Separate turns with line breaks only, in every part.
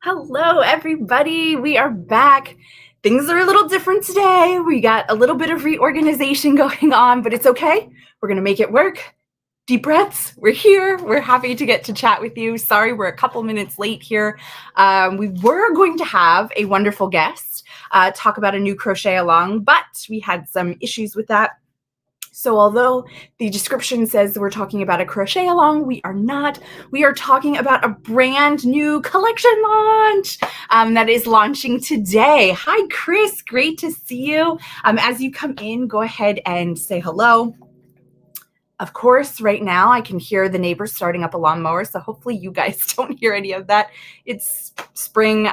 Hello, everybody. We are back. Things are a little different today. We got a little bit of reorganization going on, but it's okay. We're going to make it work. Deep breaths. We're here. We're happy to get to chat with you. Sorry, we're a couple minutes late here. We were going to have a wonderful guest talk about a new crochet along, but we had some issues with that. So although the description says we're talking about a crochet along, we are not. We are talking about a brand new collection launch that is launching today. Hi, Chris. Great to see you. As you come in, go ahead and say hello. Of course, right now I can hear the neighbors starting up a lawnmower, so hopefully you guys don't hear any of that. It's spring,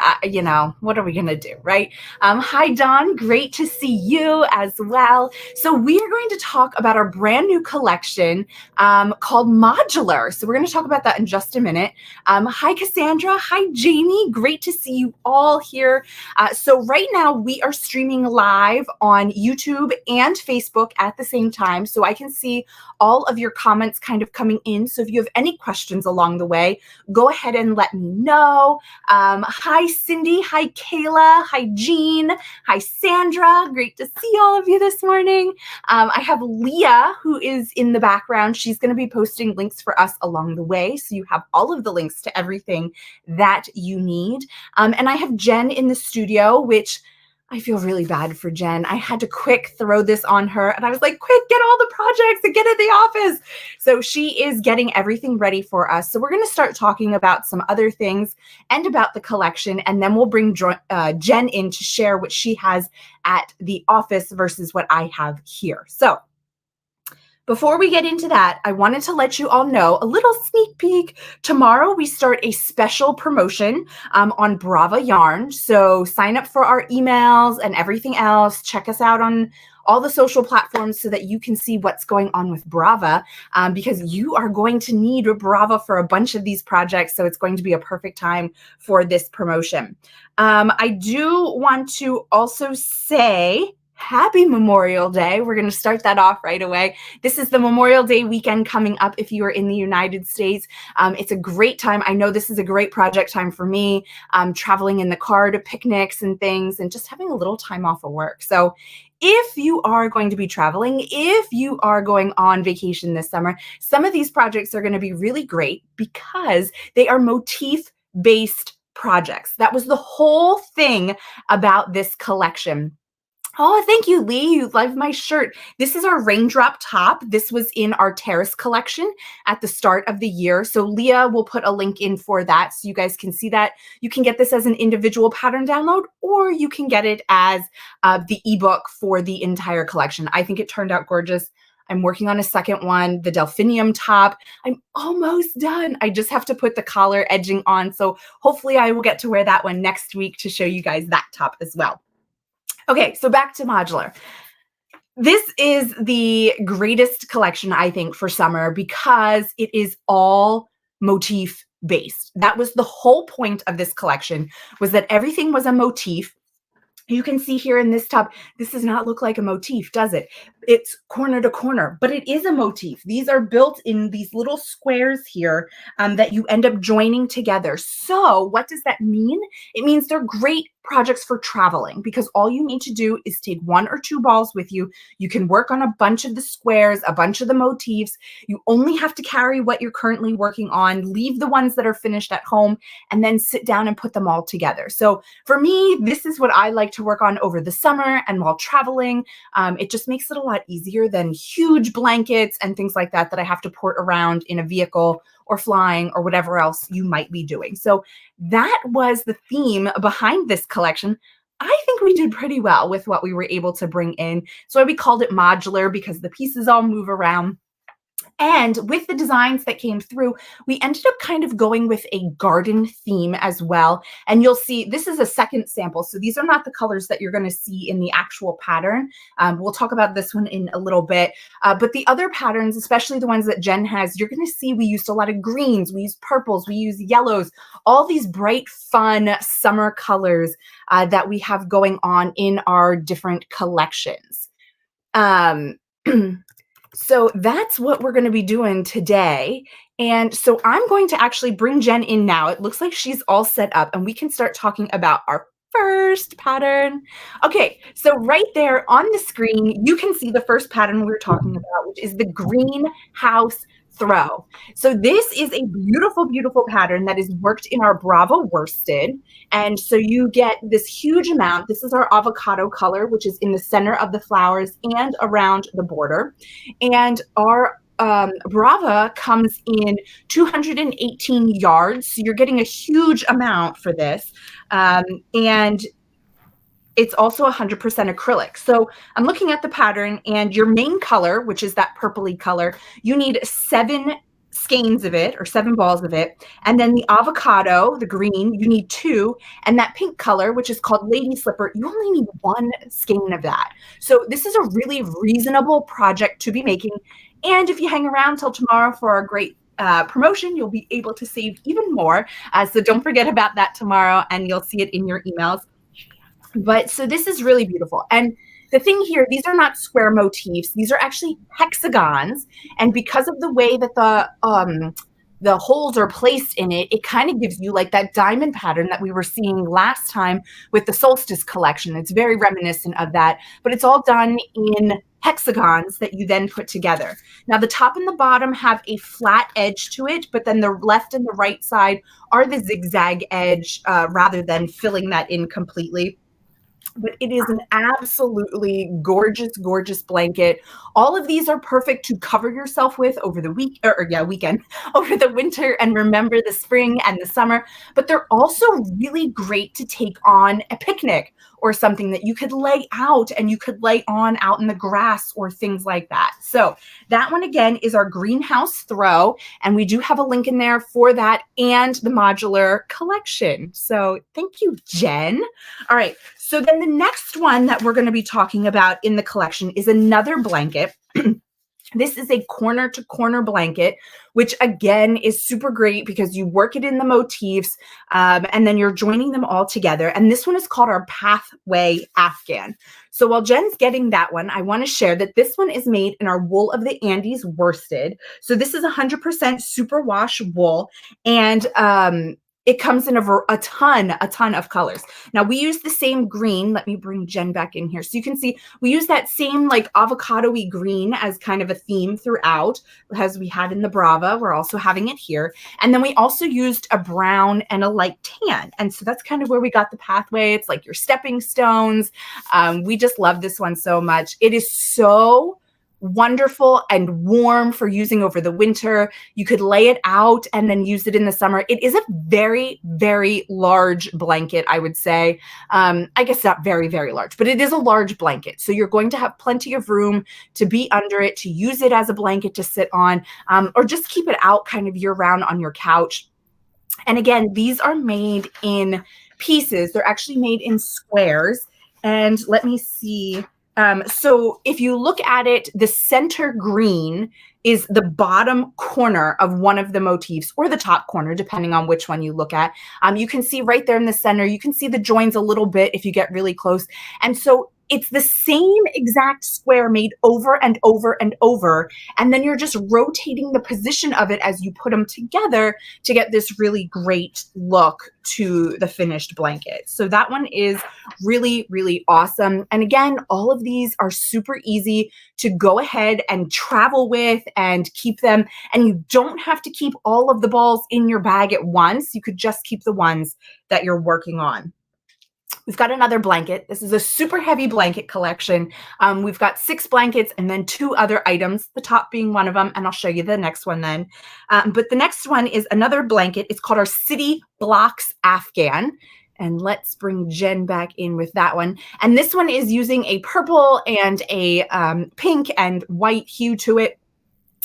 what are we gonna do, right? Hi, Dawn, great to see you as well. So we are going to talk about our brand new collection called Modular. So we're gonna talk about that in just a minute. Hi, Cassandra, hi, Jamie, great to see you all here. So right now we are streaming live on YouTube and Facebook at the same time, so I can see all of your comments kind of coming in. So if you have any questions along the way, go ahead and let me know. Hi, Cindy. Hi, Kayla. Hi, Jean. Hi, Sandra. Great to see all of you this morning. I have Leah, who is in the background. She's going to be posting links for us along the way. So you have all of the links to everything that you need. And I have Jen in the studio, which I feel really bad for Jen. I had to quick throw this on her and I was like, quick, get all the projects and get in the office. So she is getting everything ready for us. So we're going to start talking about some other things and about the collection. And then we'll bring Jen in to share what she has at the office versus what I have here. So before we get into that, I wanted to let you all know a little sneak peek. Tomorrow we start a special promotion on Brava Yarn. So sign up for our emails and everything else. Check us out on all the social platforms so that you can see what's going on with Brava because you are going to need Brava for a bunch of these projects. So it's going to be a perfect time for this promotion. I do want to also say Happy Memorial Day. We're going to start that off right away. This is the Memorial Day weekend coming up if you are in the United States. It's a great time. I know this is a great project time for me, traveling in the car to picnics and things and just having a little time off of work. So if you are going to be traveling, if you are going on vacation this summer, some of these projects are going to be really great because they are motif-based projects. That was the whole thing about this collection. Oh, thank you, Lee. You love my shirt. This is our raindrop top. This was in our terrace collection at the start of the year. So Leah will put a link in for that so you guys can see that. You can get this as an individual pattern download, or you can get it as the ebook for the entire collection. I think it turned out gorgeous. I'm working on a second one, the delphinium top. I'm almost done. I just have to put the collar edging on. So hopefully I will get to wear that one next week to show you guys that top as well. Okay, so back to Modular. This is the greatest collection, I think, for summer because it is all motif based. That was the whole point of this collection, was that everything was a motif. You can see here in this top, this does not look like a motif, does it? It's corner to corner, but it is a motif. These are built in these little squares here that you end up joining together. So what does that mean? It means they're great projects for traveling because all you need to do is take 1 or 2 balls with you. You can work on a bunch of the squares, a bunch of the motifs. You only have to carry what you're currently working on, leave the ones that are finished at home, and then sit down and put them all together. So for me, this is what I like to work on over the summer and while traveling. It just makes it a lot easier than huge blankets and things like that I have to port around in a vehicle or flying or whatever else you might be doing. So that was the theme behind this collection. I think we did pretty well with what we were able to bring in. So we called it modular because the pieces all move around. And with the designs that came through, we ended up kind of going with a garden theme as well. And you'll see this is a second sample. So these are not the colors that you're going to see in the actual pattern. We'll talk about this one in a little bit. But the other patterns, especially the ones that Jen has, you're going to see we used a lot of greens, we used purples, we used yellows, all these bright, fun summer colors that we have going on in our different collections. So that's what we're going to be doing today. And so I'm going to actually bring Jen in now. It looks like she's all set up and we can start talking about our first pattern. Okay, so right there on the screen, you can see the first pattern we were talking about, which is the greenhouse throw. So this is a beautiful, beautiful pattern that is worked in our Bravo worsted. And so you get this huge amount. This is our avocado color, which is in the center of the flowers and around the border. And our Brava comes in 218 yards. So you're getting a huge amount for this. And it's also 100% acrylic. So I'm looking at the pattern, and your main color, which is that purpley color, you need 7 skeins of it, or 7 balls of it. And then the avocado, the green, you need 2. And that pink color, which is called Lady Slipper, you only need 1 skein of that. So this is a really reasonable project to be making. And if you hang around till tomorrow for our great promotion, you'll be able to save even more. So don't forget about that tomorrow, and you'll see it in your emails. But so this is really beautiful. And the thing here, these are not square motifs. These are actually hexagons. And because of the way that the holes are placed in it, it kind of gives you like that diamond pattern that we were seeing last time with the solstice collection. It's very reminiscent of that, but it's all done in hexagons that you then put together. Now the top and the bottom have a flat edge to it, but then the left and the right side are the zigzag edge rather than filling that in completely. But it is an absolutely gorgeous, gorgeous blanket. All of these are perfect to cover yourself with over the weekend, over the winter, and remember the spring and the summer. But they're also really great to take on a picnic or something that you could lay out and you could lay on out in the grass or things like that. So that one again is our greenhouse throw. And we do have a link in there for that and the modular collection. So thank you, Jen. All right. So then the next one that we're going to be talking about in the collection is another blanket. This is a corner to corner blanket, which again is super great because you work it in the motifs and then you're joining them all together. And this one is called our Pathway Afghan. So while Jen's getting that one, I want to share that this one is made in our Wool of the Andes worsted. So this is 100% superwash wool, and it comes in a ton of colors. Now we use the same green. Let me bring Jen back in here. So you can see we use that same like avocado-y green as kind of a theme throughout, as we had in the Brava. We're also having it here. And then we also used a brown and a light tan. And so that's kind of where we got the pathway. It's like your stepping stones. We just love this one so much. It is so wonderful and warm for using over the winter. You could lay it out and then use it in the summer. It is a very, very large blanket, I would say. I guess not very, very large, but it is a large blanket. So you're going to have plenty of room to be under it, to use it as a blanket to sit on, or just keep it out kind of year round on your couch. And again, these are made in pieces. They're actually made in squares. And let me see. So if you look at it, the center green is the bottom corner of one of the motifs, or the top corner, depending on which one you look at. You can see right there in the center, you can see the joins a little bit if you get really close. And so it's the same exact square made over and over and over. And then you're just rotating the position of it as you put them together to get this really great look to the finished blanket. So that one is really, really awesome. And again, all of these are super easy to go ahead and travel with and keep them. And you don't have to keep all of the balls in your bag at once. You could just keep the ones that you're working on. We've got another blanket. This is a super heavy blanket collection. We've got 6 blankets and then 2 other items, the top being one of them, and I'll show you the next one then. But the next one is another blanket. It's called our City Blocks Afghan. And let's bring Jen back in with that one. And this one is using a purple and a pink and white hue to it.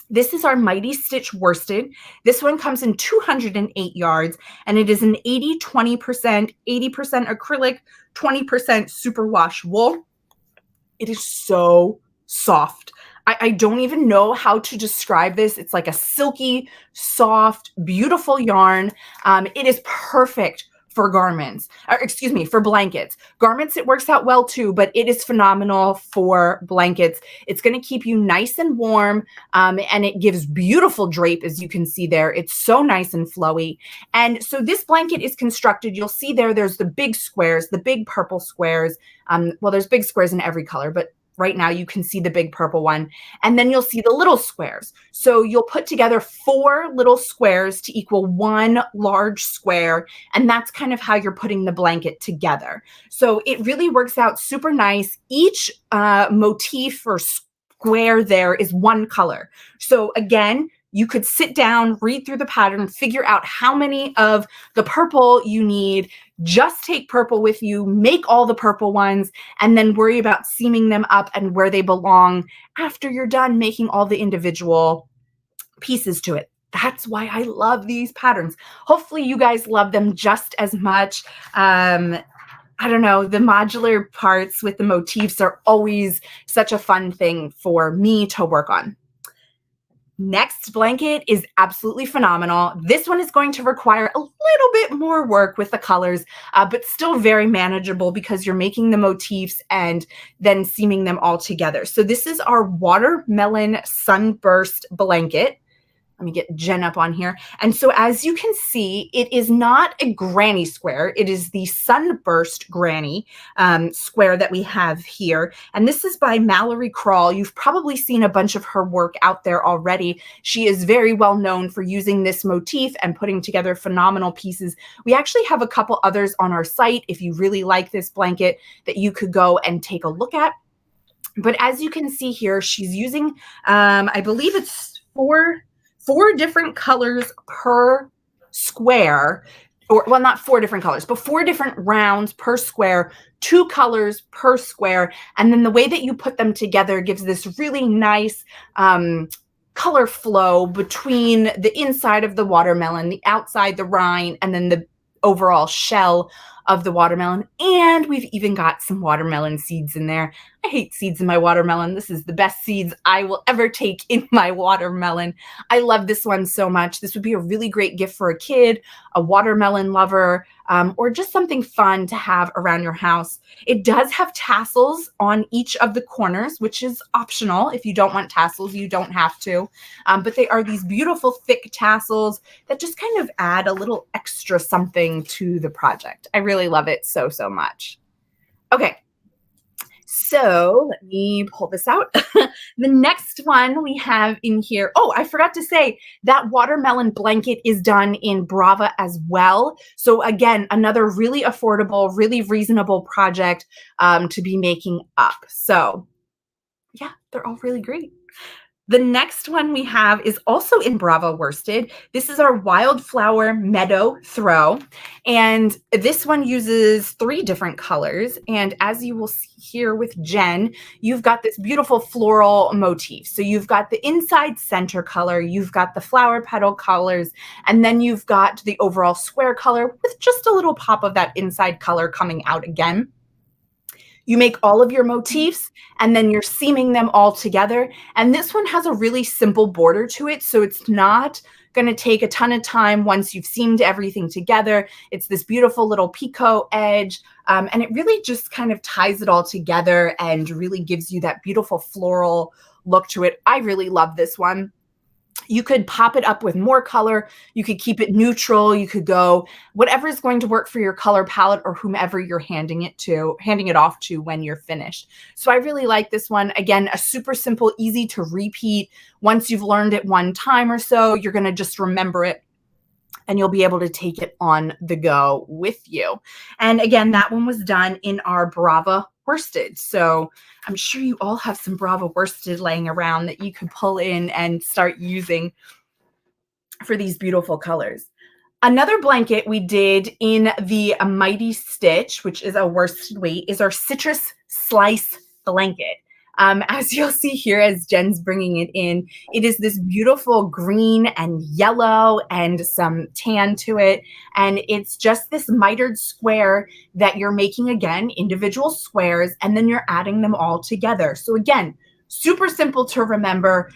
This is our Mighty Stitch worsted. This one comes in 208 yards, and it is an 80-20%, 80% acrylic, 20% superwash wool. It is so soft. I don't even know how to describe this. It's like a silky, soft, beautiful yarn. It is perfect for garments, or excuse me, for blankets. Garments, it works out well too, but it is phenomenal for blankets. It's going to keep you nice and warm, and it gives beautiful drape, as you can see there. It's so nice and flowy. And so this blanket is constructed, you'll see there's the big squares, the big purple squares. Well, there's big squares in every color, but right now you can see the big purple one. And then you'll see the little squares. So you'll put together 4 little squares to equal 1 large square. And that's kind of how you're putting the blanket together. So it really works out super nice. Each motif or square there is 1 color. So again, you could sit down, read through the pattern, figure out how many of the purple you need, just take purple with you, make all the purple ones, and then worry about seaming them up and where they belong after you're done making all the individual pieces to it. That's why I love these patterns. Hopefully you guys love them just as much. I don't know, the modular parts with the motifs are always such a fun thing for me to work on. Next blanket is absolutely phenomenal. This one is going to require a little bit more work with the colors, but still very manageable because you're making the motifs and then seaming them all together. So this is our Watermelon Sunburst blanket. Let me get Jen up on here. And so as you can see, it is not a granny square. It is the Sunburst granny square that we have here. And this is by Mallory Crawl. You've probably seen a bunch of her work out there already. She is very well known for using this motif and putting together phenomenal pieces. We actually have a couple others on our site if you really like this blanket that you could go and take a look at. But as you can see here, she's using, I believe it's four different colors per square, or well, not 4 different colors, but 4 different rounds per square, 2 colors per square. And then the way that you put them together gives this really nice color flow between the inside of the watermelon, the outside, the rind, and then the overall shell of the watermelon. And we've even got some watermelon seeds in there. I hate seeds in my watermelon. This is the best seeds I will ever take in my watermelon. I love this one so much. This would be a really great gift for a kid, a watermelon lover, or just something fun to have around your house. It does have tassels on each of the corners, which is optional. If you don't want tassels, you don't have to. But they are these beautiful thick tassels that just kind of add a little extra something to the project. I really love it so, so much. Okay. So let me pull this out. The next one we have in here. Oh, I forgot to say that watermelon blanket is done in Brava as well. So again, another really affordable, really reasonable project to be making up. So yeah, they're all really great. The next one we have is also in Brava worsted. This is our Wildflower Meadow throw. And this one uses 3 different colors. And as you will see here with Jen, you've got this beautiful floral motif. So you've got the inside center color, you've got the flower petal colors, and then you've got the overall square color with just a little pop of that inside color coming out again. You make all of your motifs and then you're seaming them all together. And this one has a really simple border to it. So it's not going to take a ton of time once you've seamed everything together. It's this beautiful little picot edge. And it really just kind of ties it all together and really gives you that beautiful floral look to it. I really love this one. You could pop it up with more color. You could keep it neutral. You could go whatever is going to work for your color palette or whomever you're handing it off to when you're finished. So I really like this one. Again, a super simple, easy to repeat. Once you've learned it one time or so, you're going to just remember it and you'll be able to take it on the go with you. And again, that one was done in our Brava worsted. So I'm sure you all have some Brava worsted laying around that you could pull in and start using for these beautiful colors. Another blanket we did in the Mighty Stitch, which is a worsted weight, is our Citrus Slice blanket. As you'll see here, as Jen's bringing it in, it is this beautiful green and yellow and some tan to it. And it's just this mitered square that you're making, again, individual squares, and then you're adding them all together. So again, super simple to remember.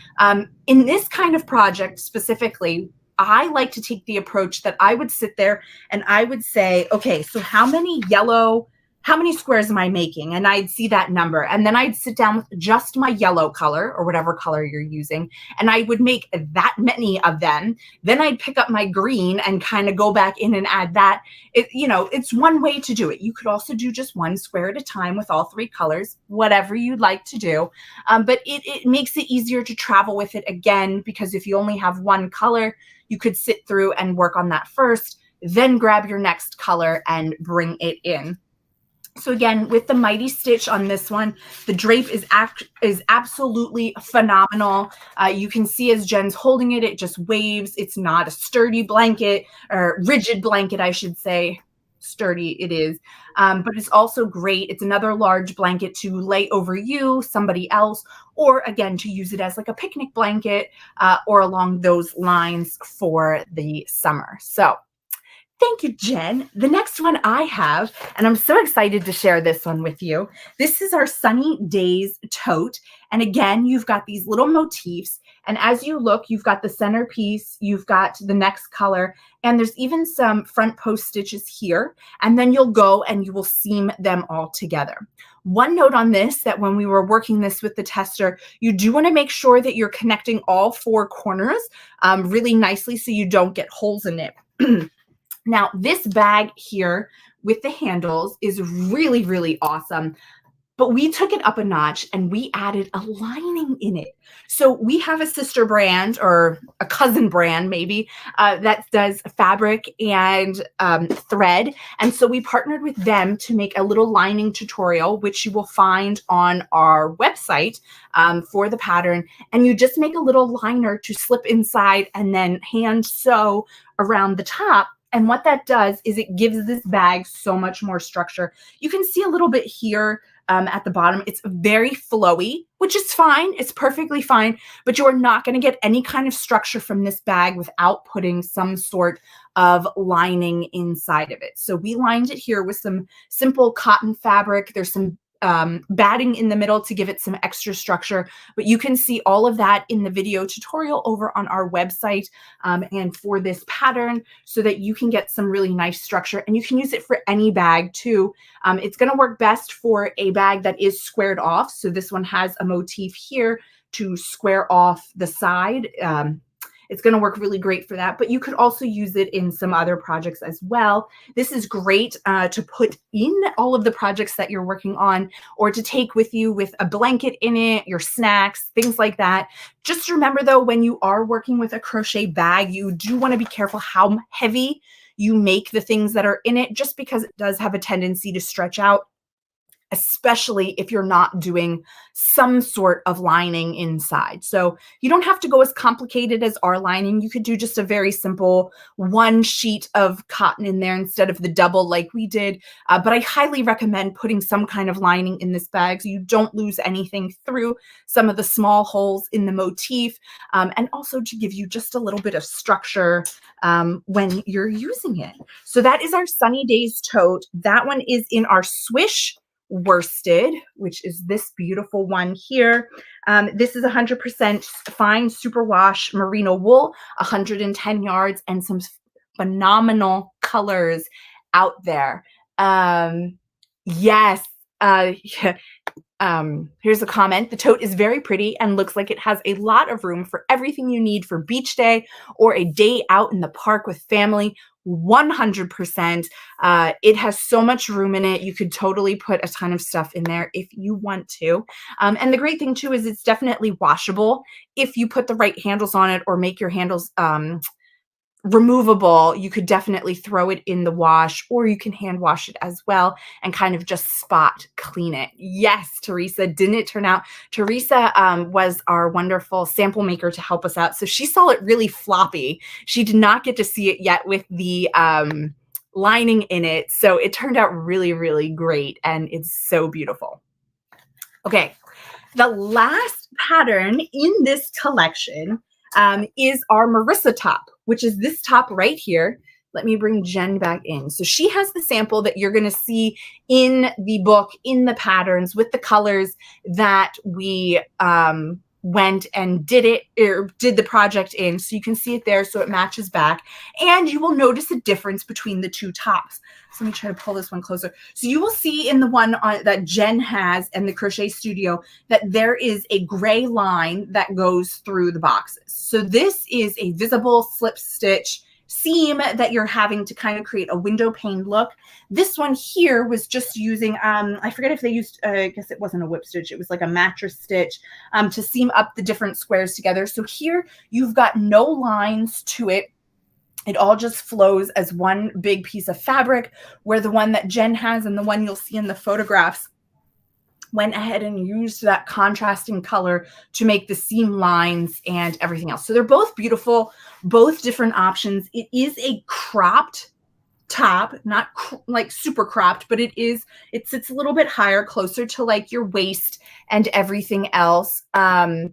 In this kind of project specifically, I like to take the approach that I would sit there and I would say, okay, so how many squares am I making? And I'd see that number. And then I'd sit down with just my yellow color or whatever color you're using. And I would make that many of them. Then I'd pick up my green and kind of go back in and add that. It's one way to do it. You could also do just one square at a time with all 3 colors, whatever you'd like to do. But it makes it easier to travel with it again, because if you only have one color, you could sit through and work on that first, then grab your next color and bring it in. So again, with the Mighty Stitch on this one, the drape is absolutely phenomenal. You can see as Jen's holding it, it just waves. It's not a sturdy blanket, or rigid blanket, I should say. Sturdy it is, but it's also great. It's another large blanket to lay over you, somebody else, or again, to use it as like a picnic blanket or along those lines for the summer. So thank you, Jen. The next one I have, and I'm so excited to share this one with you. This is our Sunny Days Tote. And again, you've got these little motifs. And as you look, you've got the centerpiece, you've got the next color, and there's even some front post stitches here. And then you'll go and you will seam them all together. One note on this, that when we were working this with the tester, you do want to make sure that you're connecting all 4 corners really nicely so you don't get holes in it. Now, this bag here with the handles is really, really awesome, but we took it up a notch and we added a lining in it. So we have a sister brand, or a cousin brand maybe, that does fabric and thread. And so we partnered with them to make a little lining tutorial, which you will find on our website for the pattern. And you just make a little liner to slip inside and then hand sew around the top. And what that does is it gives this bag so much more structure. You can see a little bit here at the bottom. It's very flowy, which is fine. It's perfectly fine, but you're not going to get any kind of structure from this bag without putting some sort of lining inside of it. So we lined it here with some simple cotton fabric. There's some batting in the middle to give it some extra structure, but you can see all of that in the video tutorial over on our website and for this pattern, so that you can get some really nice structure, and you can use it for any bag too. It's going to work best for a bag that is squared off. So this one has a motif here to square off the side. It's going to work really great for that, but you could also use it in some other projects as well. This is great to put in all of the projects that you're working on, or to take with you with a blanket in it, your snacks, things like that. Just remember though, when you are working with a crochet bag, you do want to be careful how heavy you make the things that are in it, just because it does have a tendency to stretch out, especially if you're not doing some sort of lining inside. So you don't have to go as complicated as our lining. You could do just a very simple 1 sheet of cotton in there instead of the double like we did. But I highly recommend putting some kind of lining in this bag so you don't lose anything through some of the small holes in the motif, and also to give you just a little bit of structure when you're using it. So that is our Sunny Days Tote. That one is in our Swish worsted, which is this beautiful one here. This is 100% fine superwash merino wool, 110 yards, and some phenomenal colors out there. Yes. Here's a comment. The tote is very pretty and looks like it has a lot of room for everything you need for beach day or a day out in the park with family. 100%. It has so much room in it. You could totally put a ton of stuff in there if you want to. And the great thing too is it's definitely washable if you put the right handles on it, or make your handles removable. You could definitely throw it in the wash, or you can hand wash it as well and kind of just spot clean it. Yes, Teresa, didn't it turn out? Teresa was our wonderful sample maker to help us out. So she saw it really floppy. She did not get to see it yet with the lining in it. So it turned out really, really great. And it's so beautiful. Okay. The last pattern in this collection is our Marissa top, which is this top right here. Let me bring Jen back in. So she has the sample that you're going to see in the book, in the patterns with the colors that we went and did it or did the project in. So you can see it there, so it matches back, and you will notice a difference between the two tops. So let me try to pull this one closer. So you will see in the one that Jen has in the Crochet Studio that there is a gray line that goes through the boxes. So this is a visible slip stitch seam that you're having to kind of create a window pane look. This one here was just using, I forget if they used, I guess it wasn't a whip stitch, it was like a mattress stitch to seam up the different squares together. So here you've got no lines to it. It all just flows as one big piece of fabric, where the one that Jen has and the one you'll see in the photographs went ahead and used that contrasting color to make the seam lines and everything else. So they're both beautiful, both different options. It is a cropped top, not like super cropped, but it sits a little bit higher, closer to like your waist and everything else. And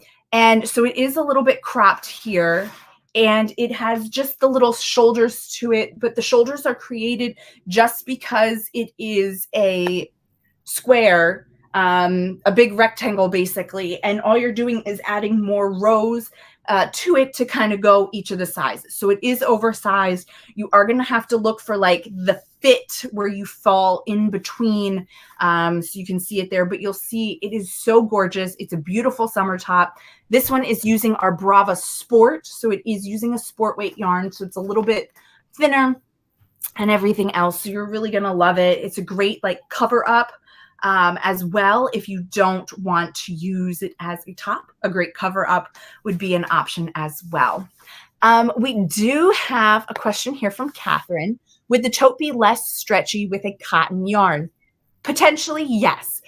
so it is a little bit cropped here. And it has just the little shoulders to it, but the shoulders are created just because it is a square, a big rectangle basically, and all you're doing is adding more rows to it to kind of go each of the sizes. So it is oversized. You are going to have to look for like the fit where you fall in between, so you can see it there, but you'll see it is so gorgeous. It's a beautiful summer top. This one is using our Brava Sport, so it is using a sport weight yarn, so it's a little bit thinner and everything else, so you're really going to love it. It's a great like cover up as well. If you don't want to use it as a top, a great cover up would be an option as well. We do have a question here from Catherine. Would the tote be less stretchy with a cotton yarn? Potentially, yes.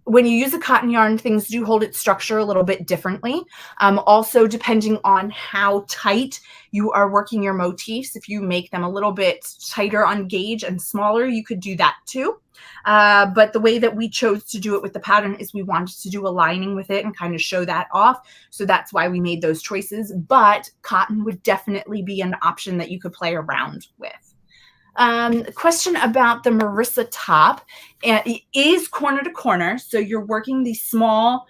When you use a cotton yarn, things do hold its structure a little bit differently. Also, depending on how tight you are working your motifs, if you make them a little bit tighter on gauge and smaller, you could do that too. But the way that we chose to do it with the pattern is we wanted to do a lining with it and kind of show that off. So that's why we made those choices. But cotton would definitely be an option that you could play around with. Question about the Marissa top. It is corner to corner, so you're working these small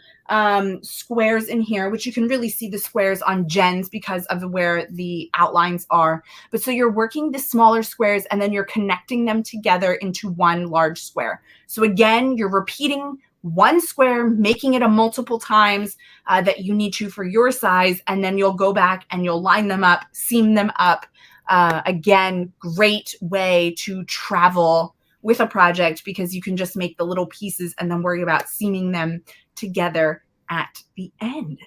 squares in here, which you can really see the squares on Jen's because of where the outlines are. But so you're working the smaller squares and then you're connecting them together into one large square. So again, you're repeating one square, making it a multiple times that you need to for your size, and then you'll go back and you'll line them up, seam them up. Again, great way to travel with a project because you can just make the little pieces and then worry about seaming them together at the end.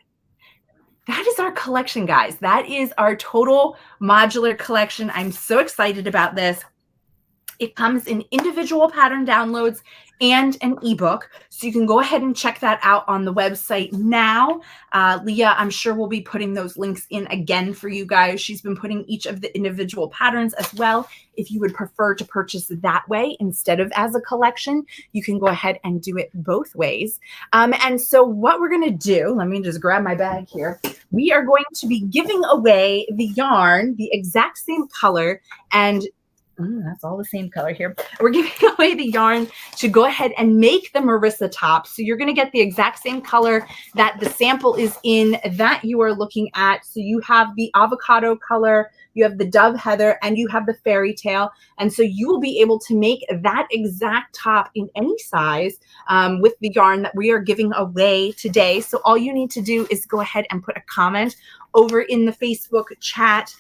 That is our collection, guys. That is our total modular collection. I'm so excited about this. It comes in individual pattern downloads and an ebook. So you can go ahead and check that out on the website now. Leah, I'm sure we'll be putting those links in again for you guys. She's been putting each of the individual patterns as well. If you would prefer to purchase that way instead of as a collection, you can go ahead and do it both ways. And so what we're going to do, let me just grab my bag here. We are going to be giving away the yarn, the exact same color, and that's all the same color here. We're giving away the yarn to go ahead and make the Marissa top. So you're going to get the exact same color that the sample is in that you are looking at. So you have the avocado color, you have the dove heather, and you have the fairy tale. And so you will be able to make that exact top in any size with the yarn that we are giving away today. So all you need to do is go ahead and put a comment over in the Facebook chat.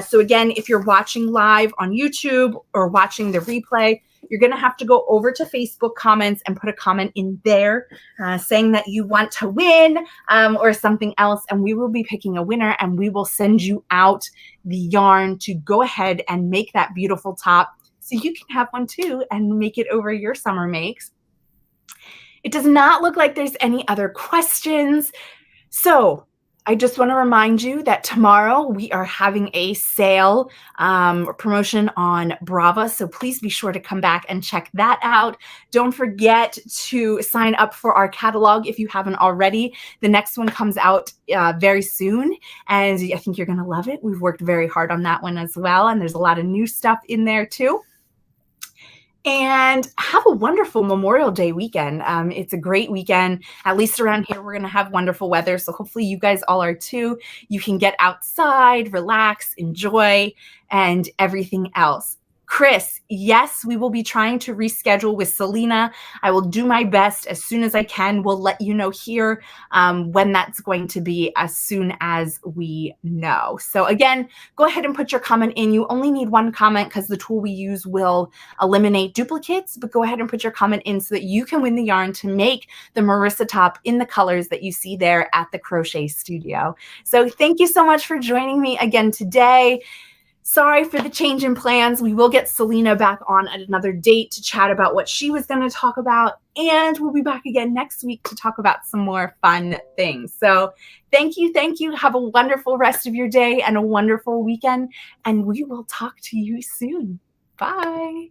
So again, if you're watching live on YouTube or watching the replay, you're going to have to go over to Facebook comments and put a comment in there saying that you want to win or something else. And we will be picking a winner and we will send you out the yarn to go ahead and make that beautiful top so you can have one too and make it over your summer makes. It does not look like there's any other questions. So I just want to remind you that tomorrow we are having a sale promotion on Brava. So please be sure to come back and check that out. Don't forget to sign up for our catalog if you haven't already. The next one comes out very soon, and I think you're going to love it. We've worked very hard on that one as well, and there's a lot of new stuff in there too. and have a wonderful Memorial Day weekend. It's a great weekend. At least around here, we're going to have wonderful weather. So hopefully you guys all are too. You can get outside, relax, enjoy, and everything else. Chris, yes, we will be trying to reschedule with Salena. I will do my best as soon as I can. We'll let you know here when that's going to be as soon as we know. So again, go ahead and put your comment in. You only need one comment because the tool we use will eliminate duplicates, but go ahead and put your comment in so that you can win the yarn to make the Marissa top in the colors that you see there at the Crochet Studio. So thank you so much for joining me again today. Sorry for the change in plans. We will get Salena back on at another date to chat about what she was going to talk about. And we'll be back again next week to talk about some more fun things. So thank you. Thank you. Have a wonderful rest of your day and a wonderful weekend. And we will talk to you soon. Bye.